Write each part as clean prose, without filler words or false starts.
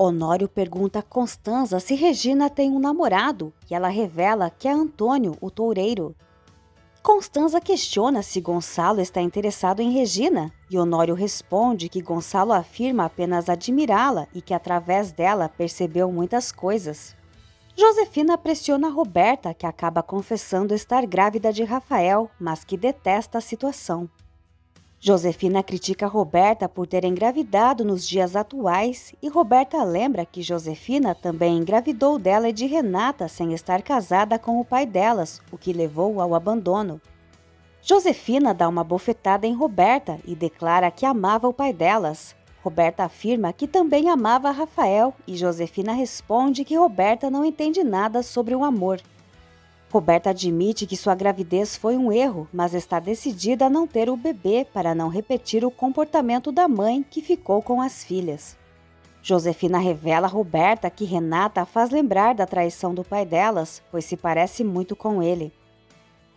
Honório pergunta a Constanza se Regina tem um namorado e ela revela que é Antônio, o toureiro. Constanza questiona se Gonçalo está interessado em Regina e Honório responde que Gonçalo afirma apenas admirá-la e que através dela percebeu muitas coisas. Josefina pressiona Roberta, que acaba confessando estar grávida de Rafael, mas que detesta a situação. Josefina critica Roberta por ter engravidado nos dias atuais e Roberta lembra que Josefina também engravidou dela e de Renata sem estar casada com o pai delas, o que levou ao abandono. Josefina dá uma bofetada em Roberta e declara que amava o pai delas. Roberta afirma que também amava Rafael e Josefina responde que Roberta não entende nada sobre o amor. Roberta admite que sua gravidez foi um erro, mas está decidida a não ter o bebê para não repetir o comportamento da mãe que ficou com as filhas. Josefina revela a Roberta que Renata a faz lembrar da traição do pai delas, pois se parece muito com ele.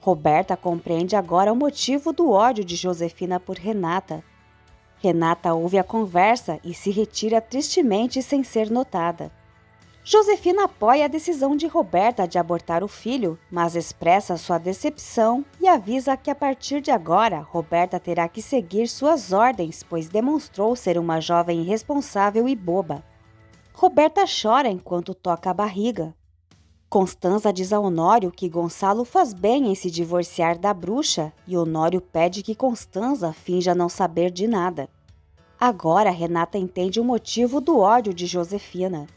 Roberta compreende agora o motivo do ódio de Josefina por Renata. Renata ouve a conversa e se retira tristemente sem ser notada. Josefina apoia a decisão de Roberta de abortar o filho, mas expressa sua decepção e avisa que a partir de agora Roberta terá que seguir suas ordens, pois demonstrou ser uma jovem irresponsável e boba. Roberta chora enquanto toca a barriga. Constanza diz a Honório que Gonçalo faz bem em se divorciar da bruxa e Honório pede que Constanza finja não saber de nada. Agora Renata entende o motivo do ódio de Josefina.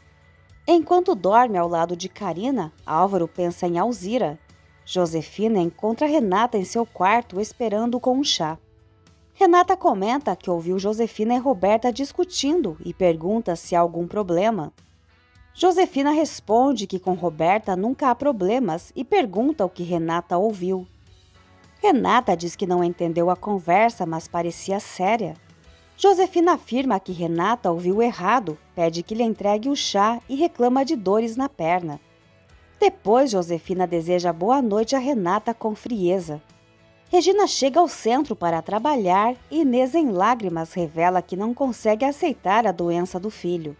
Enquanto dorme ao lado de Carina, Álvaro pensa em Alzira. Josefina encontra Renata em seu quarto esperando com um chá. Renata comenta que ouviu Josefina e Roberta discutindo e pergunta se há algum problema. Josefina responde que com Roberta nunca há problemas e pergunta o que Renata ouviu. Renata diz que não entendeu a conversa, mas parecia séria. Josefina afirma que Renata ouviu errado, pede que lhe entregue o chá e reclama de dores na perna. Depois, Josefina deseja boa noite a Renata com frieza. Regina chega ao centro para trabalhar e Inês, em lágrimas, revela que não consegue aceitar a doença do filho.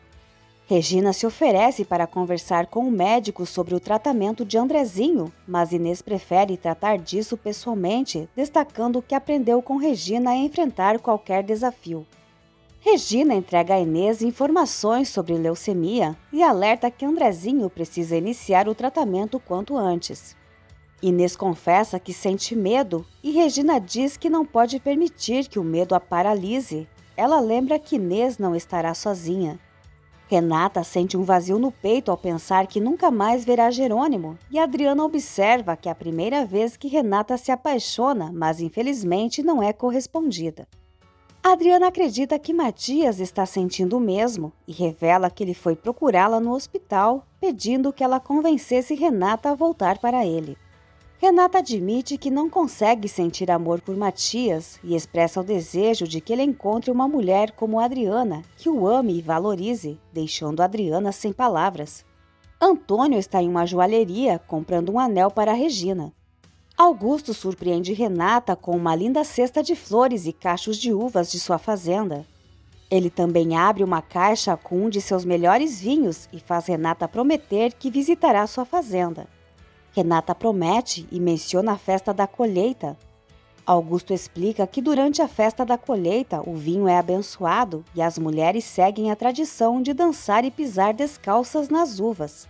Regina se oferece para conversar com o médico sobre o tratamento de Andrezinho, mas Inês prefere tratar disso pessoalmente, destacando que aprendeu com Regina a enfrentar qualquer desafio. Regina entrega a Inês informações sobre leucemia e alerta que Andrezinho precisa iniciar o tratamento quanto antes. Inês confessa que sente medo e Regina diz que não pode permitir que o medo a paralise. Ela lembra que Inês não estará sozinha. Renata sente um vazio no peito ao pensar que nunca mais verá Jerônimo e Adriana observa que é a primeira vez que Renata se apaixona, mas infelizmente não é correspondida. Adriana acredita que Matias está sentindo o mesmo e revela que ele foi procurá-la no hospital, pedindo que ela convencesse Renata a voltar para ele. Renata admite que não consegue sentir amor por Matias e expressa o desejo de que ele encontre uma mulher como Adriana, que o ame e valorize, deixando Adriana sem palavras. Antônio está em uma joalheria comprando um anel para Regina. Augusto surpreende Renata com uma linda cesta de flores e cachos de uvas de sua fazenda. Ele também abre uma caixa com um de seus melhores vinhos e faz Renata prometer que visitará sua fazenda. Renata promete e menciona a festa da colheita. Augusto explica que durante a festa da colheita o vinho é abençoado e as mulheres seguem a tradição de dançar e pisar descalças nas uvas.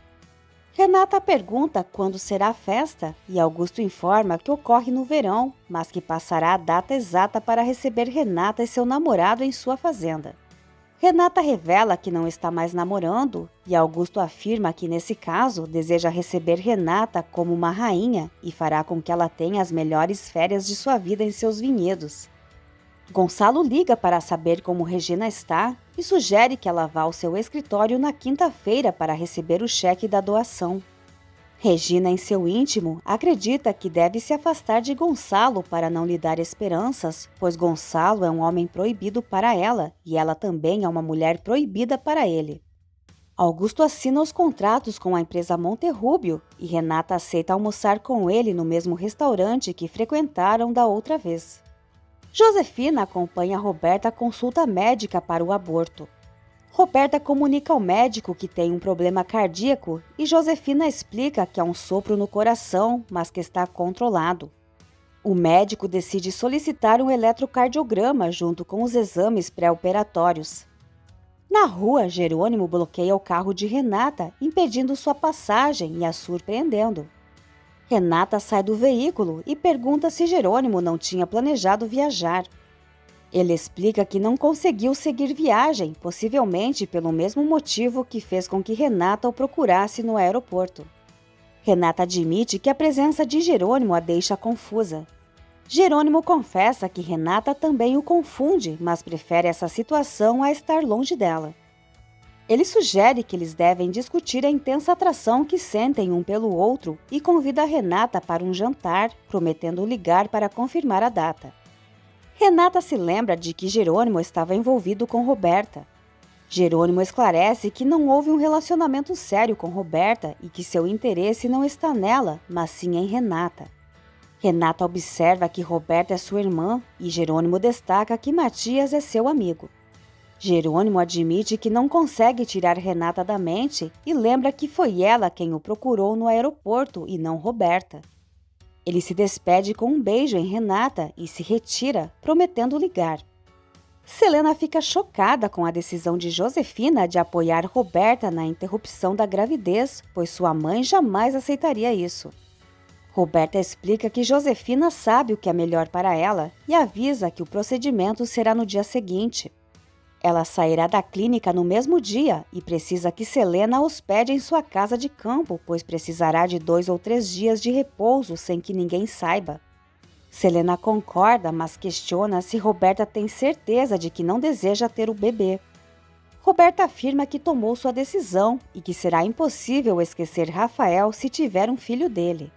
Renata pergunta quando será a festa e Augusto informa que ocorre no verão, mas que passará a data exata para receber Renata e seu namorado em sua fazenda. Renata revela que não está mais namorando e Augusto afirma que, nesse caso, deseja receber Renata como uma rainha e fará com que ela tenha as melhores férias de sua vida em seus vinhedos. Gonçalo liga para saber como Regina está e sugere que ela vá ao seu escritório na quinta-feira para receber o cheque da doação. Regina, em seu íntimo, acredita que deve se afastar de Gonçalo para não lhe dar esperanças, pois Gonçalo é um homem proibido para ela e ela também é uma mulher proibida para ele. Augusto assina os contratos com a empresa Monterrubio e Renata aceita almoçar com ele no mesmo restaurante que frequentaram da outra vez. Josefina acompanha Roberta à consulta médica para o aborto. Roberta comunica ao médico que tem um problema cardíaco e Josefina explica que é um sopro no coração, mas que está controlado. O médico decide solicitar um eletrocardiograma junto com os exames pré-operatórios. Na rua, Jerônimo bloqueia o carro de Renata, impedindo sua passagem e a surpreendendo. Renata sai do veículo e pergunta se Jerônimo não tinha planejado viajar. Ele explica que não conseguiu seguir viagem, possivelmente pelo mesmo motivo que fez com que Renata o procurasse no aeroporto. Renata admite que a presença de Jerônimo a deixa confusa. Jerônimo confessa que Renata também o confunde, mas prefere essa situação a estar longe dela. Ele sugere que eles devem discutir a intensa atração que sentem um pelo outro e convida Renata para um jantar, prometendo ligar para confirmar a data. Renata se lembra de que Jerônimo estava envolvido com Roberta. Jerônimo esclarece que não houve um relacionamento sério com Roberta e que seu interesse não está nela, mas sim em Renata. Renata observa que Roberta é sua irmã e Jerônimo destaca que Matias é seu amigo. Jerônimo admite que não consegue tirar Renata da mente e lembra que foi ela quem o procurou no aeroporto e não Roberta. Ele se despede com um beijo em Renata e se retira, prometendo ligar. Selena fica chocada com a decisão de Josefina de apoiar Roberta na interrupção da gravidez, pois sua mãe jamais aceitaria isso. Roberta explica que Josefina sabe o que é melhor para ela e avisa que o procedimento será no dia seguinte. Ela sairá da clínica no mesmo dia e precisa que Selena a hospede em sua casa de campo, pois precisará de 2 ou 3 dias de repouso sem que ninguém saiba. Selena concorda, mas questiona se Roberta tem certeza de que não deseja ter o bebê. Roberta afirma que tomou sua decisão e que será impossível esquecer Rafael se tiver um filho dele.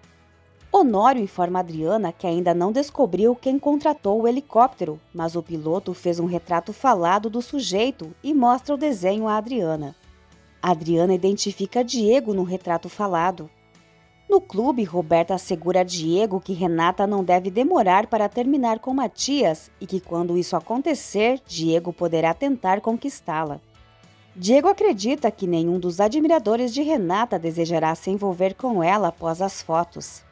Honório informa Adriana que ainda não descobriu quem contratou o helicóptero, mas o piloto fez um retrato falado do sujeito e mostra o desenho a Adriana. Adriana identifica Diego no retrato falado. No clube, Roberta assegura a Diego que Renata não deve demorar para terminar com Matias e que quando isso acontecer, Diego poderá tentar conquistá-la. Diego acredita que nenhum dos admiradores de Renata desejará se envolver com ela após as fotos.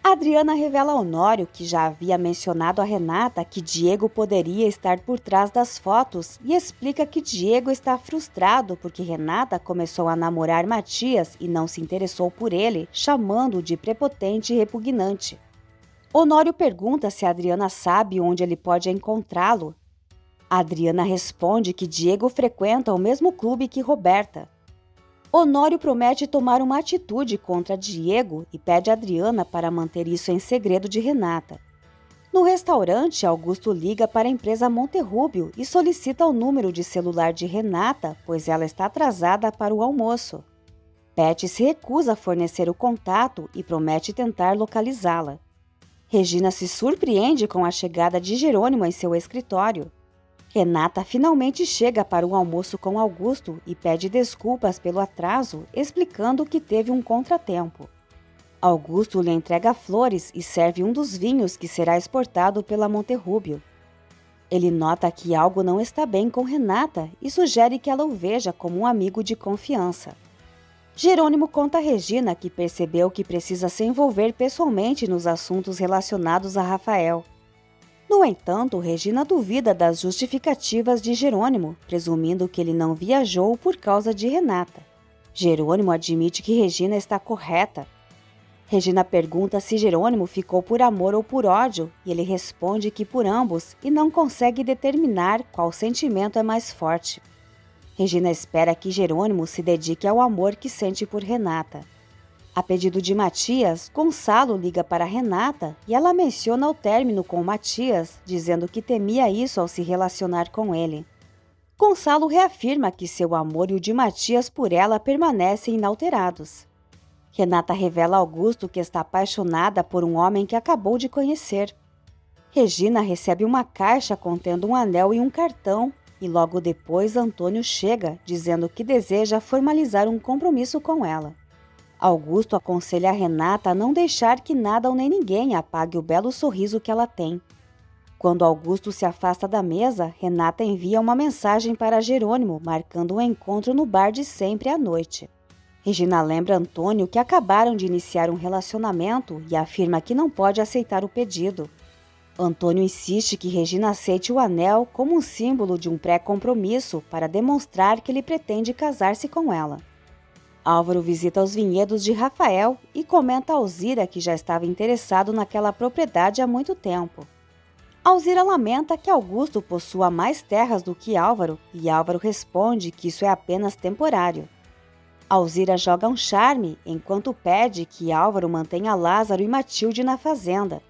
Adriana revela a Honório que já havia mencionado a Renata que Diego poderia estar por trás das fotos e explica que Diego está frustrado porque Renata começou a namorar Matias e não se interessou por ele, chamando-o de prepotente e repugnante. Honório pergunta se Adriana sabe onde ele pode encontrá-lo. Adriana responde que Diego frequenta o mesmo clube que Roberta. Honório promete tomar uma atitude contra Diego e pede a Adriana para manter isso em segredo de Renata. No restaurante, Augusto liga para a empresa Monterrubio e solicita o número de celular de Renata, pois ela está atrasada para o almoço. Pet se recusa a fornecer o contato e promete tentar localizá-la. Regina se surpreende com a chegada de Jerônimo em seu escritório. Renata finalmente chega para o almoço com Augusto e pede desculpas pelo atraso, explicando que teve um contratempo. Augusto lhe entrega flores e serve um dos vinhos que será exportado pela Monterrubio. Ele nota que algo não está bem com Renata e sugere que ela o veja como um amigo de confiança. Jerônimo conta a Regina que percebeu que precisa se envolver pessoalmente nos assuntos relacionados a Rafael. No entanto, Regina duvida das justificativas de Jerônimo, presumindo que ele não viajou por causa de Renata. Jerônimo admite que Regina está correta. Regina pergunta se Jerônimo ficou por amor ou por ódio, e ele responde que por ambos e não consegue determinar qual sentimento é mais forte. Regina espera que Jerônimo se dedique ao amor que sente por Renata. A pedido de Matias, Gonçalo liga para Renata e ela menciona o término com Matias, dizendo que temia isso ao se relacionar com ele. Gonçalo reafirma que seu amor e o de Matias por ela permanecem inalterados. Renata revela a Augusto que está apaixonada por um homem que acabou de conhecer. Regina recebe uma caixa contendo um anel e um cartão, e logo depois Antônio chega, dizendo que deseja formalizar um compromisso com ela. Augusto aconselha a Renata a não deixar que nada ou nem ninguém apague o belo sorriso que ela tem. Quando Augusto se afasta da mesa, Renata envia uma mensagem para Jerônimo, marcando um encontro no bar de sempre à noite. Regina lembra Antônio que acabaram de iniciar um relacionamento e afirma que não pode aceitar o pedido. Antônio insiste que Regina aceite o anel como um símbolo de um pré-compromisso para demonstrar que ele pretende casar-se com ela. Álvaro visita os vinhedos de Rafael e comenta a Alzira que já estava interessado naquela propriedade há muito tempo. Alzira lamenta que Augusto possua mais terras do que Álvaro e Álvaro responde que isso é apenas temporário. Alzira joga um charme enquanto pede que Álvaro mantenha Lázaro e Matilde na fazenda.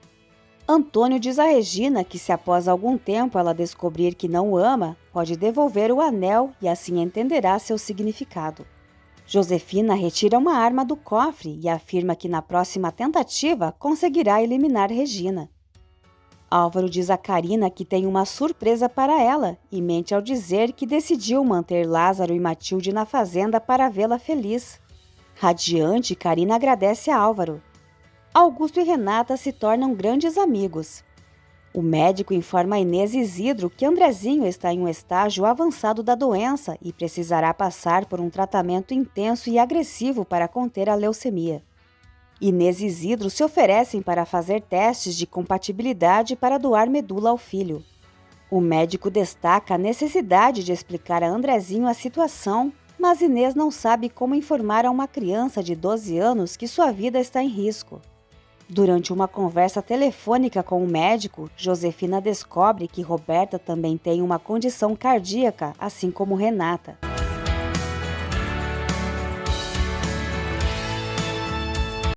Antônio diz a Regina que se após algum tempo ela descobrir que não o ama, pode devolver o anel e assim entenderá seu significado. Josefina retira uma arma do cofre e afirma que na próxima tentativa conseguirá eliminar Regina. Álvaro diz a Carina que tem uma surpresa para ela e mente ao dizer que decidiu manter Lázaro e Matilde na fazenda para vê-la feliz. Radiante, Carina agradece a Álvaro. Augusto e Renata se tornam grandes amigos. O médico informa a Inês e Isidro que Andrezinho está em um estágio avançado da doença e precisará passar por um tratamento intenso e agressivo para conter a leucemia. Inês e Isidro se oferecem para fazer testes de compatibilidade para doar medula ao filho. O médico destaca a necessidade de explicar a Andrezinho a situação, mas Inês não sabe como informar a uma criança de 12 anos que sua vida está em risco. Durante uma conversa telefônica com o médico, Josefina descobre que Roberta também tem uma condição cardíaca, assim como Renata.